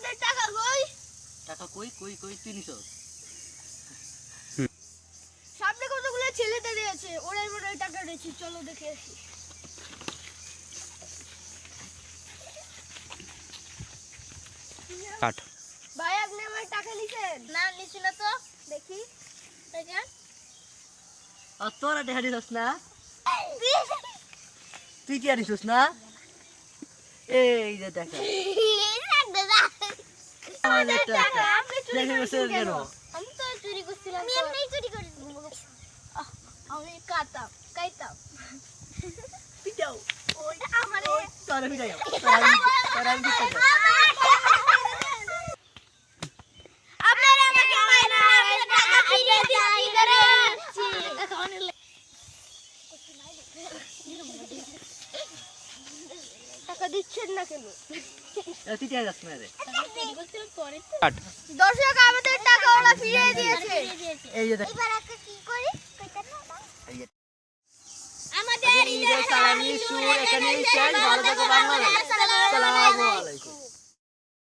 আমাদের টাকা কই? টাকা কই কই কই তুই নিছস? সামনে কতগুলো ছেলে দাঁড়িয়ে আছে, ওরাই মনে হয় টাকা দিয়েছে, চলো দেখে আসি। কাট। ভাই আপনি আমার টাকা নিছেন? না নিছি না তো, দেখি দেখেন। আর তোরা দেখা দিছস না? তুই কি আনিছস না? এই যে দেখা আমাদের টাকা আপনি চুরি দেখে করেছেন বসে কেন? কেন? আমি তো চুরি করছিলাম। আমি এমনিই চুরি করি। আমি কাইতাম। পিটাও। ওই আমারে তোরা ফিরে যাও তোরা আমি দিতে যাও। আপনারা আমাকে মারেন না, আমি টাকা ফিরিয়ে দিচ্ছি কি করে? টাকা দিচ্ছেন না কেন? তুই টিয়া যাস না রে। কাট। দর্শক আমাদের টাকা ওরা ফিরিয়ে দিয়েছে। এই যে দেখ এবার আমরা কি করি? এই যে আমাদের ঈদের সালামি সুর এখানেই শেষ। ভালো থেকো বাংলাদেশ। সালাম আলাইকুম।